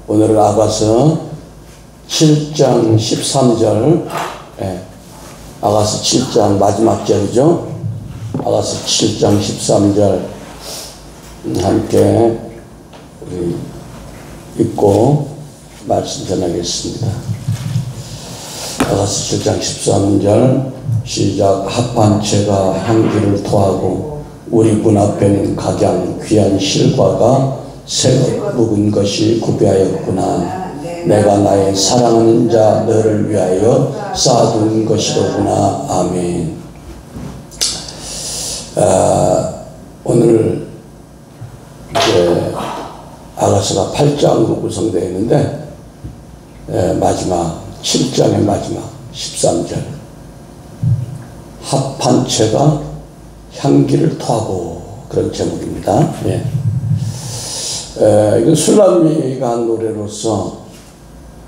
오늘은 아가서 7장 13절, 아가서 7장 마지막 절이죠. 아가서 7장 13절 함께 우리 읽고 말씀 전하겠습니다. 아가서 7장 13절 시작. 합판체가 향기를 토하고 우리 문 앞에는 각양 귀한 실과가 새것 묵은 것이 구비하였구나. 내가 나의 사랑하는 자 너를 위하여 쌓아둔 것이로구나. 아멘. 오늘 이제 아가서가 8장으로 구성되어 있는데 마지막 7장의 마지막 13절 합판체가 향기를 토하고 그런 제목입니다. 이건 술람미가 한 노래로서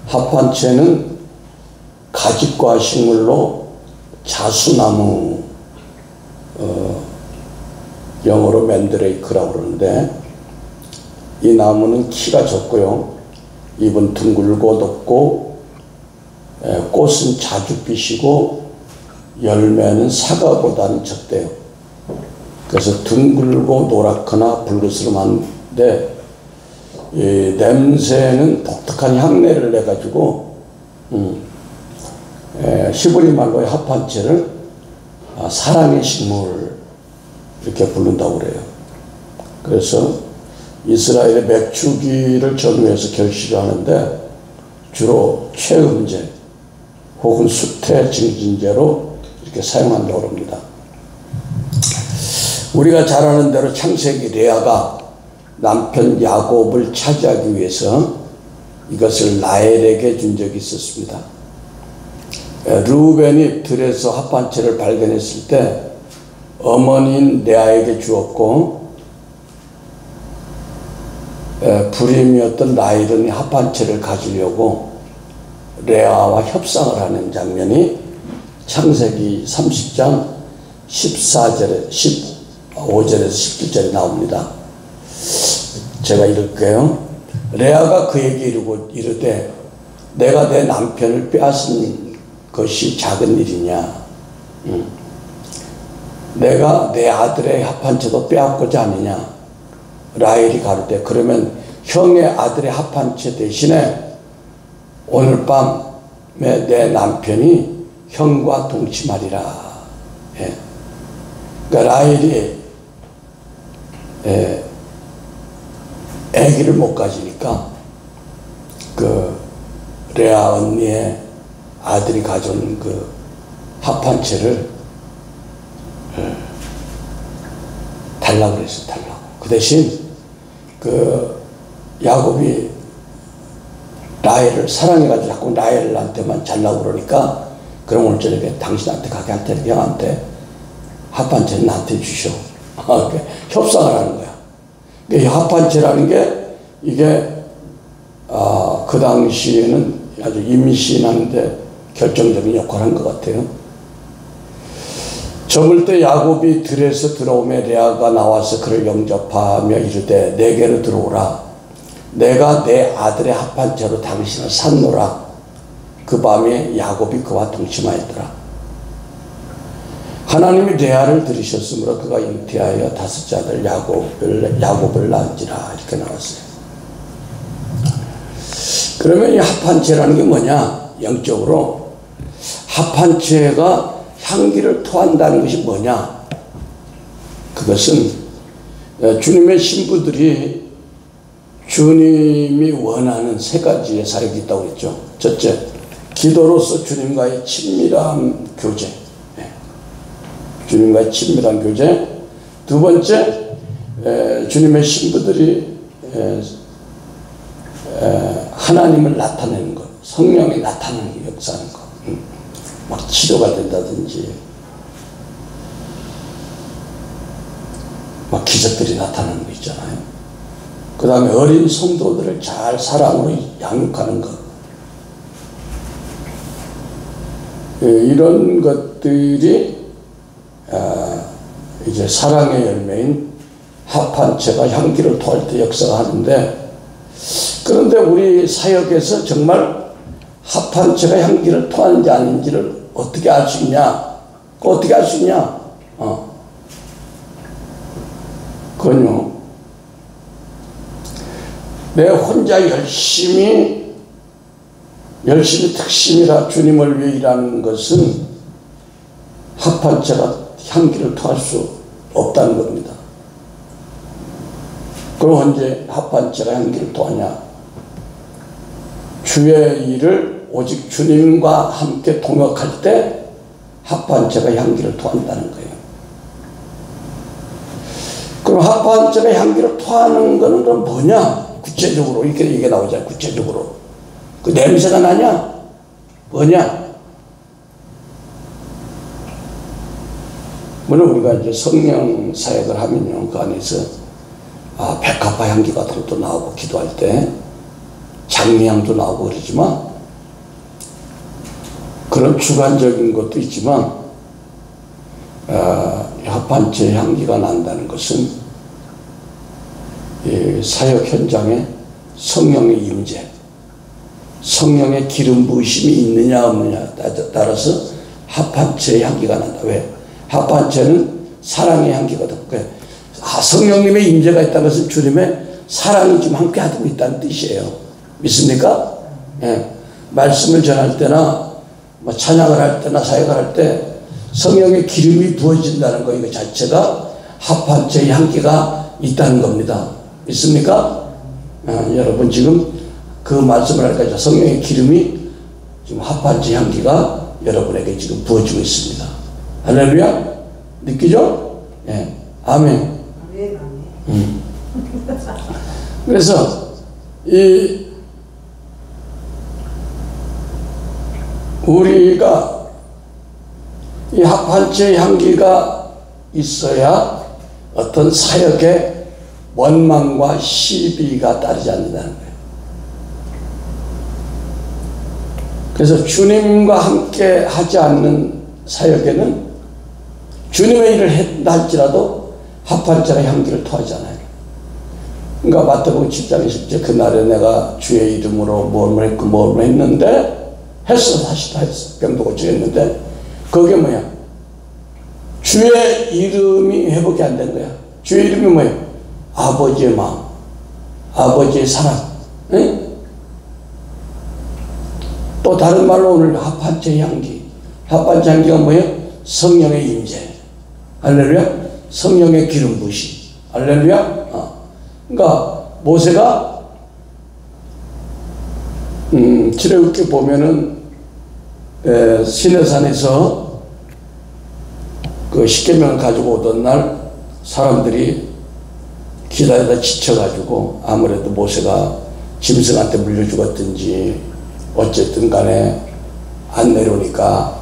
합판체는 가집과 식물로 자수나무, 영어로 맨드레이크라고 그러는데 이 나무는 키가 적고요. 잎은 둥글고 높고 꽃은 자주 피시고 열매는 사과보다는 적대요. 그래서 둥글고 노랗거나 붉으스름한데 이 냄새는 독특한 향내를 내가지고 히브리 말로의 합판체를 사랑의 식물 이렇게 부른다고 그래요. 그래서 이스라엘의 맥주기를 전후해서 결시를 하는데 주로 최음제 혹은 수태 증진제로 이렇게 사용한다고 합니다. 우리가 잘 아는 대로 창세기 레아가 남편 야곱을 차지하기 위해서 이것을 라헬에게 준 적이 있었습니다. 르우벤이 들에서 합판체를 발견했을 때 어머니인 레아에게 주었고 불임이었던 라헬은 합판체를 가지려고 레아와 협상을 하는 장면이 창세기 30장 14절에 15절에서 17절에 나옵니다. 제가 읽을게요. 레아가 그에게 이르되 내가 내 남편을 빼앗은 것이 작은 일이냐. 내가 내 아들의 합판체도 빼앗고자 하느냐. 라헬이 가로되 그러면 형의 아들의 합판체 대신에 오늘 밤에 내 남편이 형과 동침하리라. 그러니까 라헬이 아기를 못 가지니까 그 레아 언니의 아들이 가져온 그 합판체를 달라고 그랬어요. 달라고. 그 대신 그 야곱이 라헬을 사랑해가지고 자꾸 라헬한테만 잘라고 그러니까 그럼 오늘 저녁에 당신한테 가게한테 형한테 합판체는 나한테 주셔. 협상을 하는 거야. 이 합판체라는 게 이게 그 당시에는 아주 임신하는데 결정적인 역할을 한 것 같아요. 저물 때 야곱이 들에서 들어오며 레아가 나와서 그를 영접하며 이르되 내게로 들어오라. 내가 내 아들의 합판체로 당신을 샀노라. 그 밤에 야곱이 그와 동침하였더라. 하나님이 레아를 들으셨으므로 그가 잉태하여 다섯째 아들 야곱을 낳은지라. 이렇게 나왔어요. 그러면 이 합판체라는 게 뭐냐? 영적으로 합판체가 향기를 토한다는 것이 뭐냐? 그것은 주님의 신부들이 주님이 원하는 세 가지의 사역이 있다고 했죠. 첫째, 기도로서 주님과의 친밀한 교제. 주님과의 친밀한 교제. 두 번째, 주님의 신부들이 하나님을 나타내는 것, 성령이 나타나는 역사하는 것, 막 치료가 된다든지, 막 기적들이 나타나는 거 있잖아요. 그 다음에 어린 성도들을 잘 사랑으로 양육하는 것. 이런 것들이 이제 사랑의 열매인 합판체가 향기를 토할 때 역사가 하는데, 그런데 우리 사역에서 정말 합판체가 향기를 토하는지 아닌지를 어떻게 알 수 있냐? 어떻게 알 수 있냐? 그건요, 내 혼자 열심히 특심이라 주님을 위해 일하는 것은 합판체가 향기를 토할 수 없다는 겁니다. 그럼 언제 합판체가 향기를 토하냐? 주의 일을 오직 주님과 함께 동역할 때 합판체가 향기를 토한다는 거예요. 그럼 합판체가 향기를 토하는 거는 그럼 뭐냐? 구체적으로 이게 나오잖아요. 구체적으로 그 냄새가 나냐? 뭐냐? 물론 우리가 이제 성령 사역을 하면요, 그 안에서 백합화 향기 같은 것도 나오고, 기도할 때 장미향도 나오고 그러지만, 그런 주관적인 것도 있지만 합판체 향기가 난다는 것은 이 사역 현장에 성령의 임재, 성령의 기름 부으심이 있느냐 없느냐에 따라서 합판체의 향기가 난다. 왜? 합판체는 사랑의 향기거든. 성령님의 임재가 있다는 것은 주님의 사랑이 지금 함께 하고 있다는 뜻이에요. 믿습니까? 예. 말씀을 전할 때나 찬양을 할 때나 사역을 할 때 성령의 기름이 부어진다는 거, 이거 자체가 합판체의 향기가 있다는 겁니다. 믿습니까? 여러분 지금 그 말씀을 하니까 성령의 기름이 지금 합판체 향기가 여러분에게 지금 부어지고 있습니다. 할렐루야? 느끼죠? 예. 아멘. 그래서 우리가 이 합판체의 향기가 있어야 어떤 사역의 원망과 시비가 따르지 않는다는 거예요. 그래서 주님과 함께 하지 않는 사역에는 주님의 일을 했다 할지라도 합판체가 향기를 토하잖아요. 그러니까 마태복음 7장 20절 그날에 내가 주의 이름으로 뭘 했고 뭘 했는데 했어. 다시 다 했어. 병도 고치겠는데 그게 뭐야? 주의 이름이 회복이 안 된 거야. 주의 이름이 뭐야? 아버지의 마음, 아버지의 사랑. 응? 또 다른 말로 오늘 합판체의 향기. 합판체 향기가 뭐야? 성령의 임재. 할렐루야? 성령의 기름 부으심. 할렐루야? 그러니까 모세가 출애굽기 보면은 시내산에서 그 십계명을 가지고 오던 날 사람들이 기다리다 지쳐가지고 아무래도 모세가 짐승한테 물려 죽었든지 어쨌든 간에 안 내려오니까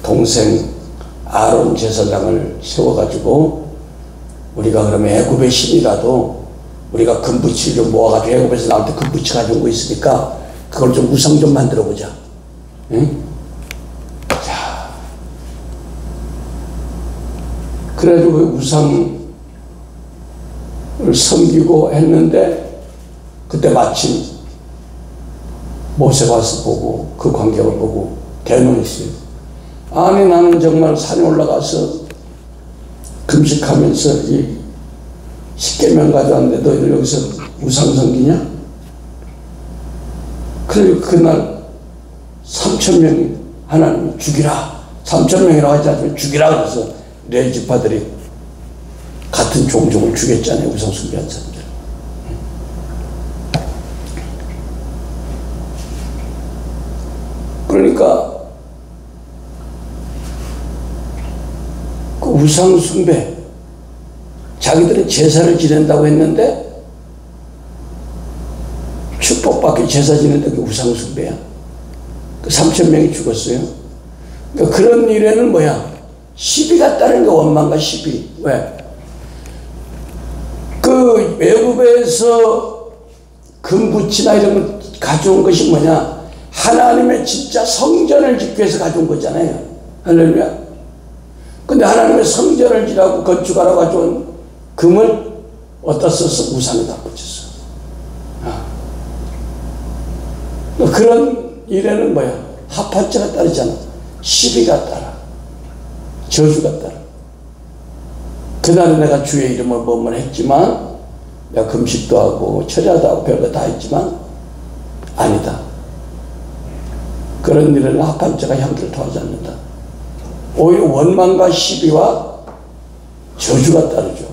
동생 아론 제사장을 세워가지고 우리가 그러면 애굽의 신이라도 우리가 금붙이 좀 모아가지고 애굽에서 나올 때 금붙이 가져온 거 있으니까 그걸 좀 우상 좀 만들어 보자. 응? 자, 그래가지고 그 우상을 섬기고 했는데 그때 마침 모세가 와서 보고 그 광경을 보고 대노했어요. 아니 나는 정말 산에 올라가서 금식하면서 이 십계명 가져왔는데 너희들 여기서 우상 섬기냐? 그리고 그날 3,000명이 하나님 죽이라, 3,000명이라고 하지 않지만 죽이라 그래서 레위 지파들이 같은 종족을 죽였잖아요. 우상 숭배한 사람들. 그러니까 그 우상 숭배, 자기들은 제사를 지낸다고 했는데 축복받기 제사 지낸다, 그 우상 숭배야. 그 3,000명이 죽었어요. 그러니까 그런 일에는 뭐야? 시비가 따르는 게 원망과 시비. 왜? 그 외국에서 금붙이나 이런 걸 가져온 것이 뭐냐? 하나님의 진짜 성전을 짓기 위해서 가져온 거잖아요. 할렐루야. 근데 하나님의 성전을 지라고 건축하러 가져온 금을 어디다 썼어? 우상에다 붙였어. 그런 일에는 뭐야? 합판죄가 따르잖아. 시비가 따라. 저주가 따라. 그날은 내가 주의 이름을 뭐뭐 했지만, 내가 금식도 하고 철야도 하고 별거 다 했지만 아니다. 그런 일에는 합판죄가 향기를 더하지 않는다. 오히려 원망과 시비와 저주가 따르죠.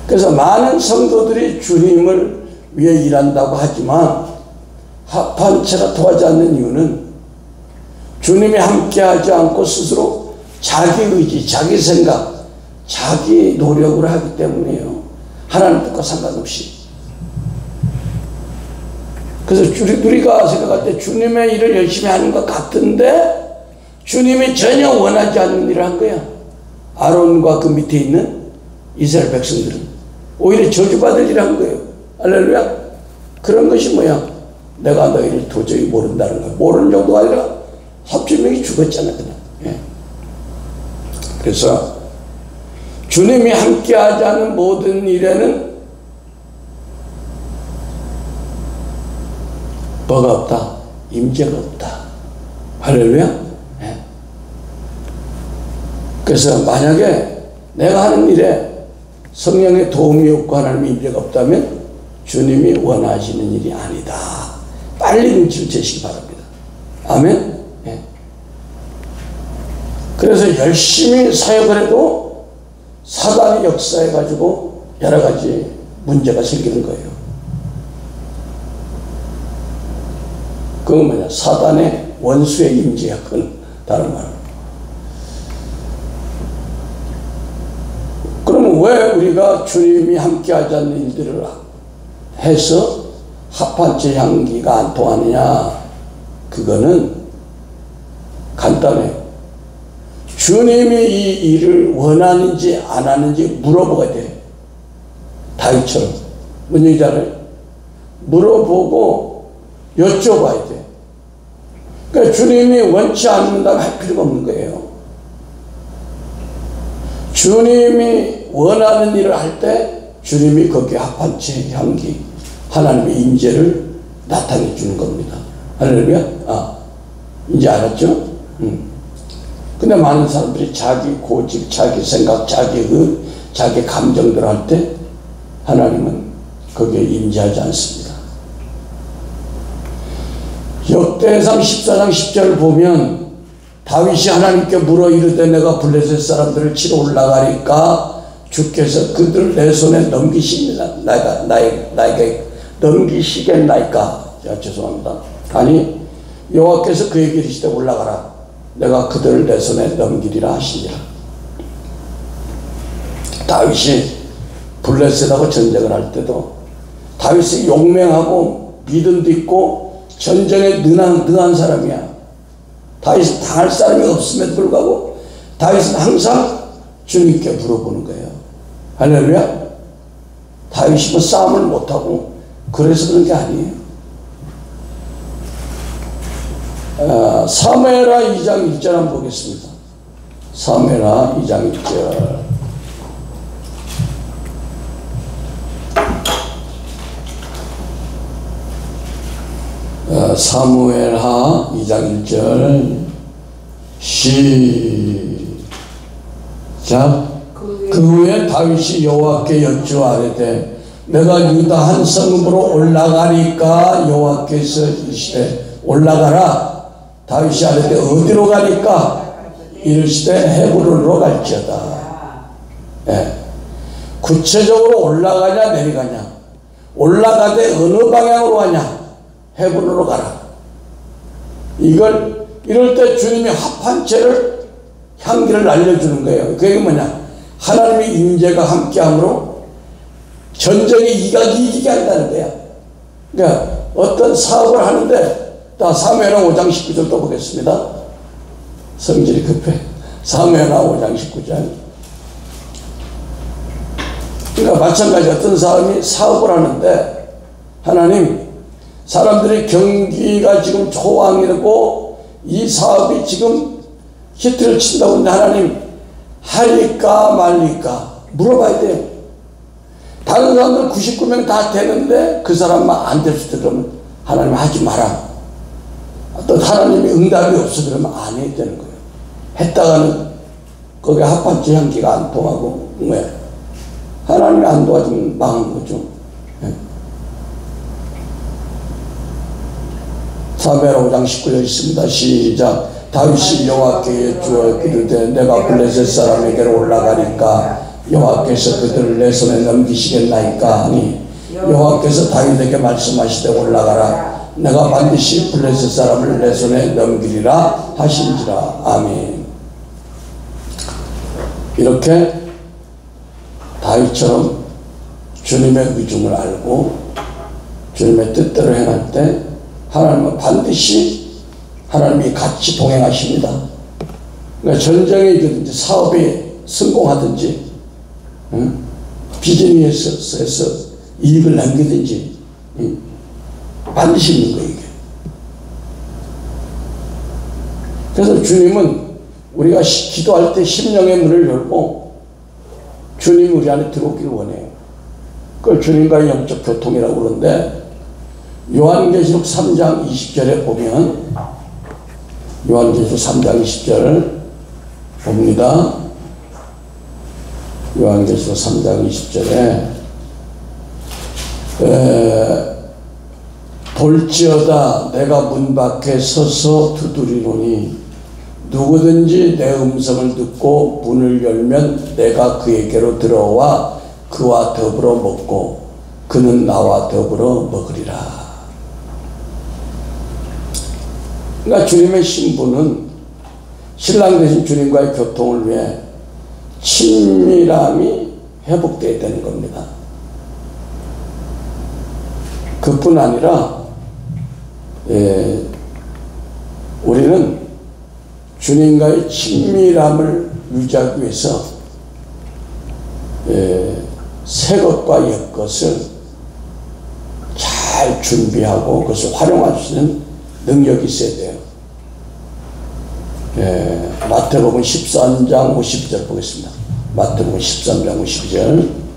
그래서 많은 성도들이 주님을 위해 일한다고 하지만 합판죄가 통하지 않는 이유는 주님이 함께하지 않고 스스로 자기 의지, 자기 생각, 자기 노력으로 하기 때문이에요. 하나님 뜻과 상관없이. 그래서 우리가 생각할 때 주님의 일을 열심히 하는 것 같은데 주님이 전혀 원하지 않는 일을 한 거야. 아론과 그 밑에 있는 이스라엘 백성들은 오히려 저주받을 일을 한 거예요. 할렐루야. 그런 것이 뭐야? 내가 너희를 도저히 모른다는 거야. 모르는 정도가 아니라 3,000명이 죽었잖아 그냥. 예. 그래서 주님이 함께하지 않은 모든 일에는 뭐가 없다? 임재가 없다. 할렐루야. 예. 그래서 만약에 내가 하는 일에 성령의 도움이 없고 하나님의 임재가 없다면 주님이 원하시는 일이 아니다. 빨리 눈치를 채시기 바랍니다. 아멘. 예. 그래서 열심히 사역을 해도 사단이 역사해가지고 여러 가지 문제가 생기는 거예요. 그건 뭐냐? 사단의 원수의 임재야. 그건 다른 말로. 그러면 왜 우리가 주님이 함께하지 않는 일들을 해서 합판죄 향기가 안 통하느냐? 그거는 간단해요. 주님이 이 일을 원하는지 안 하는지 물어보게 돼. 다윗처럼. 뭔 얘기인지 알아요? 물어보고 여쭤봐야 돼. 그러니까 주님이 원치 않는다면 할 필요가 없는 거예요. 주님이 원하는 일을 할 때 주님이 거기에 합판죄 향기, 하나님의 임재를 나타내 주는 겁니다. 할렐루야. 이제 알았죠? 근데 많은 사람들이 자기 고집, 자기 생각, 자기 자기 감정대로 할 때 하나님은 거기에 임재하지 않습니다. 역대상 14장 10절을 보면 다윗이 하나님께 물어 이르되 내가 블레셋 사람들을 치러 올라가니까 주께서 그들을 내 손에 나에게 넘기시겠나이까. 죄송합니다. 아니 여호와께서 그에게 이르시되 올라가라. 내가 그들을 내 손에 넘기리라 하시니라. 다윗이 블레셋하고 전쟁을 할 때도 다윗이 용맹하고 믿음도 있고 전쟁에 능한 사람이야. 다윗은 당할 사람이 없음에도 불구하고 다윗은 항상 주님께 물어보는 거예요. 할렐루야. 다윗이 뭐 싸움을 못하고 그래서 그런 게 아니에요. 사무엘하 2장 1절 한번 보겠습니다. 사무엘하 2장 1절. 사무엘하 2장 1절 시작. 그 후에 다윗이 여호와께 여쭈아뢰되 내가 유다 한 성읍으로 올라가니까 여호와께서 이르시되 올라가라. 다윗이 아뢰되 어디로 가니까 이르시되 헤브론으로 갈지어다. 예. 구체적으로 올라가냐 내려가냐, 올라가되 어느 방향으로 가냐, 헤브론으로 가라. 이럴 때 주님이 합판죄를 향기를 알려주는 거예요. 그게 뭐냐? 하나님의 임재가 함께함으로 전쟁에 이기게 한다는 거야. 그러니까 어떤 사업을 하는데 사무엘하 5장 19절 또 보겠습니다. 성질이 급해. 사무엘하 5장 19절. 그러니까 마찬가지 어떤 사람이 사업을 하는데 하나님, 사람들의 경기가 지금 초황이고 이 사업이 지금 히트를 친다고 하는데 하나님 할까 말릴까 물어봐야 돼요. 다른 사람들 99명 다 되는데 그 사람만 안 될 수도 있으면 하나님 하지 마라. 또 하나님이 응답이 없어 그러면 안 해야 되는 거예요. 했다가는 거기에 합판제 향기가 안 통하고 왜? 하나님이 안 도와주면 망한 거죠. 사무엘하 5장 19절 있습니다. 시작. 다윗이 여호와께 주어 이르되 내가 블레셋 사람에게로 올라가니까 여호와께서 그들을 내 손에 넘기시겠나이까 하니 여호와께서 다윗에게 말씀하시되 올라가라. 내가 반드시 블레셋 사람을 내 손에 넘기리라 하신지라. 아멘. 이렇게 다윗처럼 주님의 의중을 알고 주님의 뜻대로 행할 때 하나님은 반드시 하나님이 같이 동행하십니다. 그러니까 전쟁에 이르든지 사업에 성공하든지 비즈니스에서 이익을 남기든지 반드시 있는 거예요. 이게. 그래서 주님은 우리가 기도할 때 심령의 문을 열고 주님이 우리 안에 들어오기를 원해요. 그걸 주님과의 영적 교통이라고 그러는데 요한계시록 3장 20절에 보면 요한계시록 3장 20절 봅니다. 요한계시록 3장 20절에 볼지어다 내가 문 밖에 서서 두드리노니 누구든지 내 음성을 듣고 문을 열면 내가 그에게로 들어와 그와 더불어 먹고 그는 나와 더불어 먹으리라. 그러니까 주님의 신부는 신랑 되신 주님과의 교통을 위해 친밀함이 회복되어야 되는 겁니다. 그뿐 아니라 우리는 주님과의 친밀함을 유지하기 위해서 새 것과 옛 것을 잘 준비하고 그것을 활용할 수 있는 능력이 있어야 돼요. 마태복음 13장 50절 보겠습니다. 마태복음 13장 50절.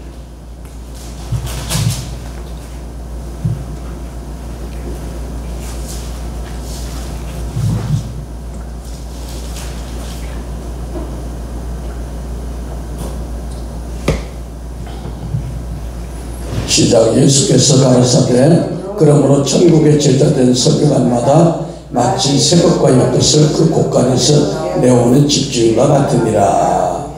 시작. 예수께서 가라사대 그러므로 천국의 제자된 서기관마다 마치 새 것과 옛 것을 그 곳간에서 내오는 집주인과 같으니라.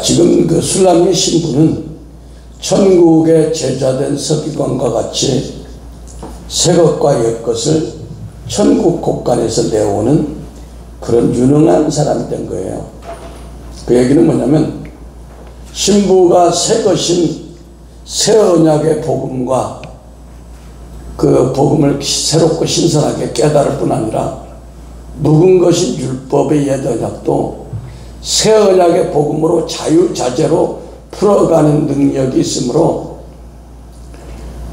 지금 그 술람미 신부는 천국의 제자된 서기관과 같이 새 것과 옛 것을 천국 곳간에서 내오는 그런 유능한 사람이 된 거예요. 그 얘기는 뭐냐면 신부가 새 것인 새 언약의 복음과 그 복음을 새롭고 신선하게 깨달을 뿐 아니라 묵은 것인 율법의 옛 언약도 새 언약의 복음으로 자유자재로 풀어가는 능력이 있으므로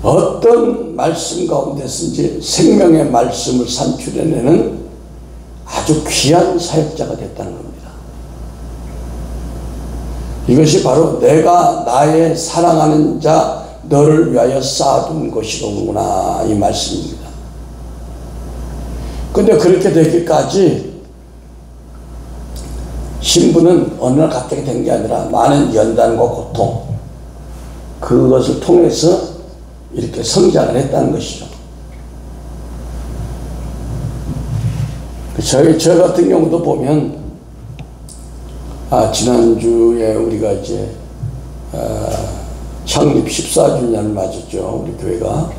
어떤 말씀 가운데서든지 생명의 말씀을 산출해내는 아주 귀한 사역자가 됐다는 겁니다. 이것이 바로 내가 나의 사랑하는 자 너를 위하여 쌓아둔 것이로구나 이 말씀입니다. 근데 그렇게 되기까지 신부는 어느 날 갑자기 된 게 아니라 많은 연단과 고통 그것을 통해서 이렇게 성장을 했다는 것이죠. 저 같은 경우도 보면 지난주에 우리가 이제 창립 14주년을 맞았죠. 우리 교회가.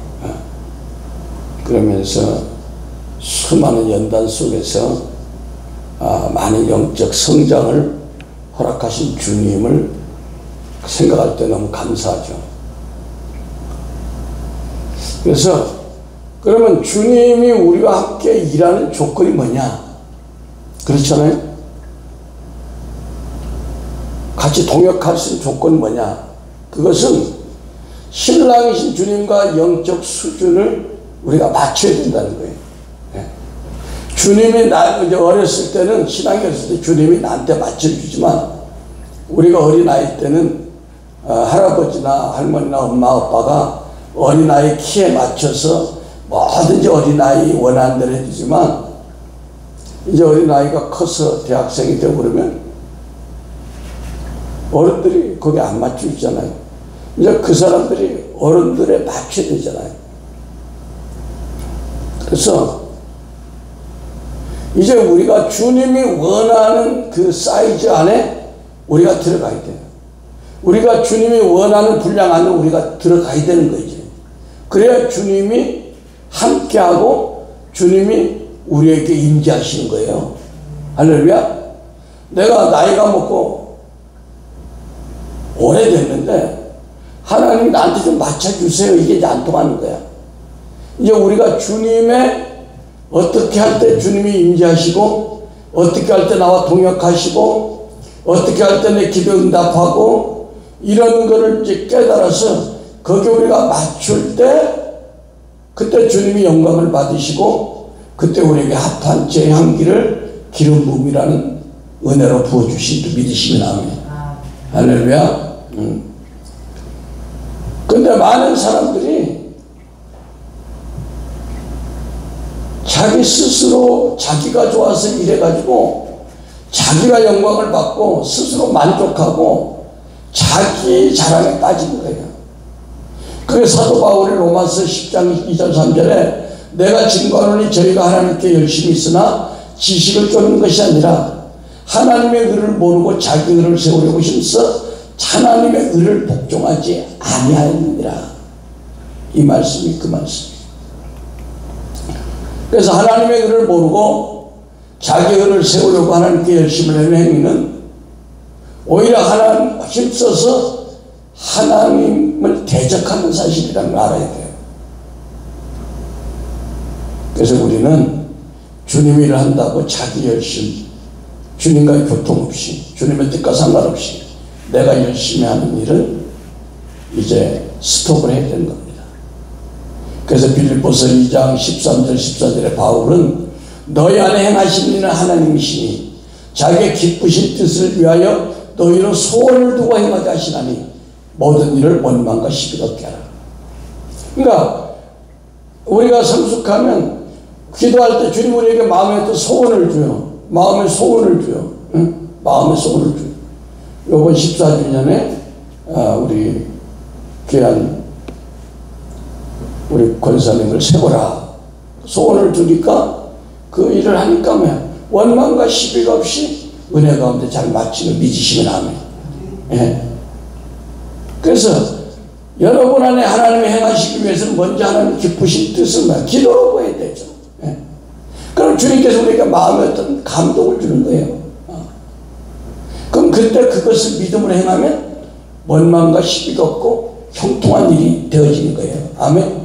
그러면서 수많은 연단 속에서 많은 영적 성장을 허락하신 주님을 생각할 때 너무 감사하죠. 그래서 그러면 주님이 우리와 함께 일하는 조건이 뭐냐? 그렇잖아요. 같이 동역할 수 있는 조건이 뭐냐? 그것은 신랑이신 주님과 영적 수준을 우리가 맞춰야 된다는 거예요. 주님이 이제 어렸을 때는 신앙이 어렸을 때 주님이 나한테 맞춰주지만 우리가 어린 아이 때는 할아버지나 할머니나 엄마 아빠가 어린아이 키에 맞춰서 뭐든지 어린아이 원하는 대로 해주지만 이제 어린아이가 커서 대학생이 되고 그러면 어른들이 거기 안 맞추잖아요. 이제 그 사람들이 어른들에 맞춰야 되잖아요. 그래서 이제 우리가 주님이 원하는 그 사이즈 안에 우리가 들어가야 돼요. 우리가 주님이 원하는 분량 안에 우리가 들어가야 되는 거죠. 그래야 주님이 함께하고 주님이 우리에게 임재하시는 거예요. 할렐루야. 내가 나이가 먹고 오래됐는데 하나님 나한테 좀 맞춰주세요. 이게 이제 안 통하는 거야. 이제 우리가 주님의 어떻게 할 때 주님이 임재하시고 어떻게 할 때 나와 동역하시고 어떻게 할 때 내 기도 응답하고 이런 거를 이제 깨달아서 거기 우리가 맞출 때 그때 주님이 영광을 받으시고 그때 우리에게 합한 제 향기를 기름 부음이라는 은혜로 부어주신 줄 믿으시면 아멘. 할렐루야. 근데 많은 사람들이 자기 스스로 자기가 좋아서 이래가지고 자기가 영광을 받고 스스로 만족하고 자기 자랑에 빠진 거예요. 그게 사도 바울이 로마서 10장 2절 3절에 내가 증거하노니 저희가 하나님께 열심히 있으나 지식을 쫓는 것이 아니라 하나님의 의를 모르고 자기 의를 세우려고 힘써 하나님의 의를 복종하지 아니하였느니라. 이 말씀이 그 말씀이에요. 그래서 하나님의 의를 모르고 자기 의를 세우려고 하나님께 열심을 하는 행위는 오히려 하나님 힘써서 하나님을 대적하는 사실이라는 걸 알아야 돼요. 그래서 우리는 주님 일을 한다고 자기 열심, 주님과의 교통 없이, 주님의 뜻과 상관없이 내가 열심히 하는 일은 이제 스톱을 해야 되는 겁니다. 그래서 빌립보서 2장 13절 14절에 바울은 너희 안에 행하신 일은 하나님이시니 자기의 기쁘신 뜻을 위하여 너희는 소원을 두고 행하게 하시나니 모든 일을 원망과 시비 없게 하라. 그러니까 우리가 성숙하면 기도할 때 주님 우리에게 마음에 또 소원을 줘요. 마음의 소원을 줘요. 응? 마음의 소원을 줘요. 요번 14주년에 우리 귀한 우리 권사님을 세워라. 소원을 주니까 그 일을 하니까 뭐야. 원망과 시비가 없이 은혜 가운데 잘 마치는 믿으시면 아멘. 예. 그래서 여러분 안에 하나님이 행하시기 위해서는 먼저 하나님 기쁘신 뜻을 기도로 구해야 되죠. 예. 그럼 주님께서 우리에게 마음에 어떤 감동을 주는 거예요. 그럼 그때 그것을 믿음으로 행하면 원망과 시비가 없고 형통한 일이 되어지는 거예요. 아멘.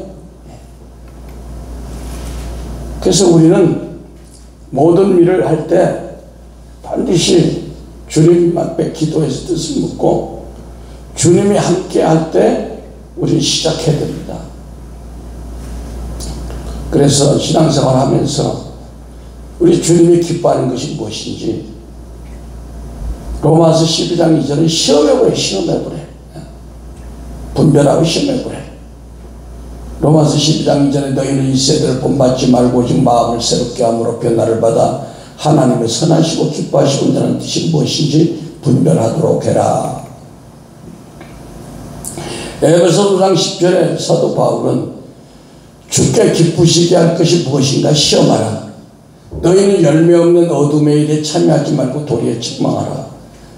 그래서 우리는 모든 일을 할 때 반드시 주님 앞에 기도해서 뜻을 묻고 주님이 함께 할 때 우리는 시작해야 됩니다. 그래서 신앙생활 하면서 우리 주님이 기뻐하는 것이 무엇인지 로마서 12장 2절은 시험해보래. 시험해보래. 분별하고 시험해보래. 로마서 12장 2절에 너희는 이 세대를 본받지 말고 오직 마음을 새롭게 함으로 변화를 받아 하나님의 선하시고 기뻐하시고 온전한 뜻이 무엇인지 분별하도록 해라. 에베소 5장 10절에 사도 바울은 주께 기쁘시게 할 것이 무엇인가 시험하라. 너희는 열매 없는 어둠의 일에 참여하지 말고 도리에 책망하라.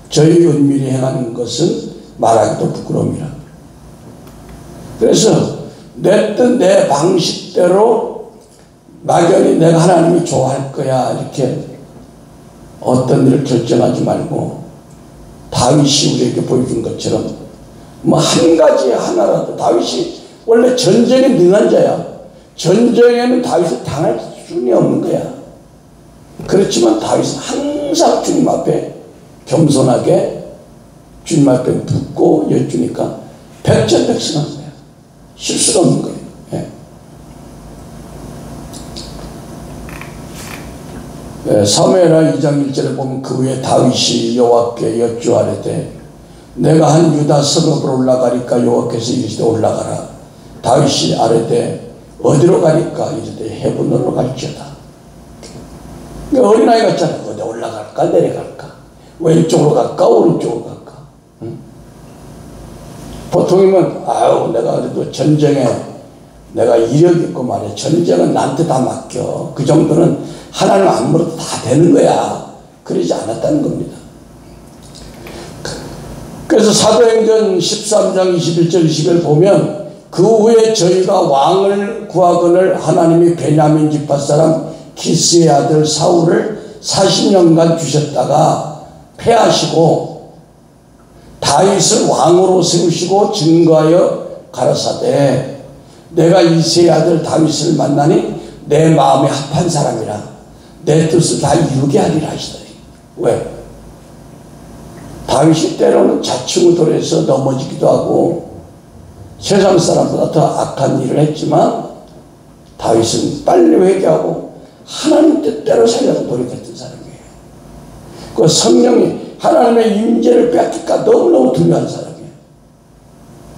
저희 은밀히 행하는 것은 말하기도 부끄러움이라. 그래서 내 뜻, 내 방식대로 막연히 내가 하나님이 좋아할 거야 이렇게 어떤 일을 결정하지 말고 다윗이 우리에게 보여준 것처럼 뭐 한 가지 하나라도 다윗이 원래 전쟁에 능한 자야. 전쟁에는 다윗을 당할 수는 없는 거야. 그렇지만 다윗은 항상 주님 앞에 겸손하게 주님 앞에 묻고 여쭈니까 백전백승한 거야. 실수가 없는 거예요. 예. 사무엘하 2장 1절에 보면 그 후에 다윗이 여호와께 여쭈아뢰되 내가 한 유다 성읍으로 올라가리까 여호와께서 이르시되 올라가라. 다윗이 아뢰되 어디로 가니까 이르되 헤브론으로 갈지어다. 어린아이 같잖아. 어디 올라갈까 내려갈까, 왼쪽으로 갈까 오른쪽으로 갈까. 응? 보통이면 아유 내가 그래도 전쟁에 내가 이력 있고 말이야, 전쟁은 나한테 다 맡겨, 그 정도는 하나님 안 물어도 다 되는 거야. 그러지 않았다는 겁니다. 그래서 사도행전 13장 21절 20절 보면 그 후에 저희가 왕을 구하거늘 하나님이 베냐민 지파 사람 기스의 아들 사울을 40년간 주셨다가 패하시고 다윗을 왕으로 세우시고 증거하여 가라사대 내가 이새의 아들 다윗을 만나니 내 마음에 합한 사람이라 내 뜻을 다 이루게 하리라 하시더니. 왜? 다윗이 때로는 좌충우돌해서 넘어지기도 하고 세상 사람보다 더 악한 일을 했지만 다윗은 빨리 회개하고 하나님 뜻대로 살려고 노력했던 사람이에요. 그 성령이 하나님의 임재를 뺏길까 너무너무 두려워하는 사람이에요.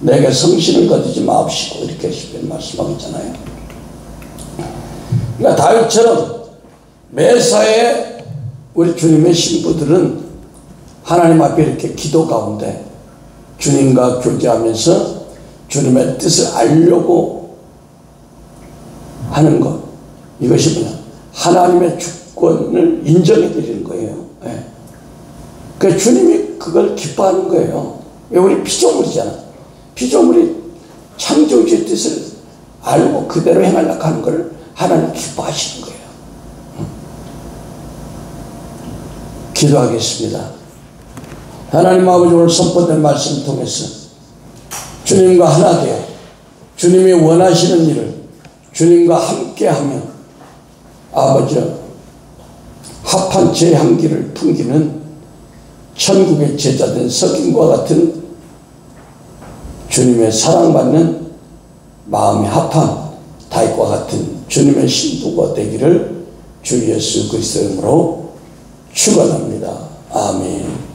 내게 성신을 거두지 마옵시고 이렇게 시편 말씀하고 있잖아요. 그러니까 다윗처럼 매사에 우리 주님의 신부들은 하나님 앞에 이렇게 기도 가운데 주님과 교제하면서 주님의 뜻을 알려고 하는 것, 이것이 뭐냐, 하나님의 주권을 인정해 드리는 거예요. 네. 그러니까 주님이 그걸 기뻐하는 거예요. 왜? 우리 피조물이잖아. 피조물이 창조주의 뜻을 알고 그대로 행하려고 하는 걸 하나님 기뻐하시는 거예요. 기도하겠습니다. 하나님 아버지, 오늘 선포된 말씀을 통해서 주님과 하나 되어 주님이 원하시는 일을 주님과 함께하며 아버지 합한 제 향기를 풍기는 천국의 제자된 석인과 같은 주님의 사랑받는 마음이 합한 다윗과 같은 주님의 신부가 되기를 주 예수 그리스도의 이름으로 축원합니다. 아멘.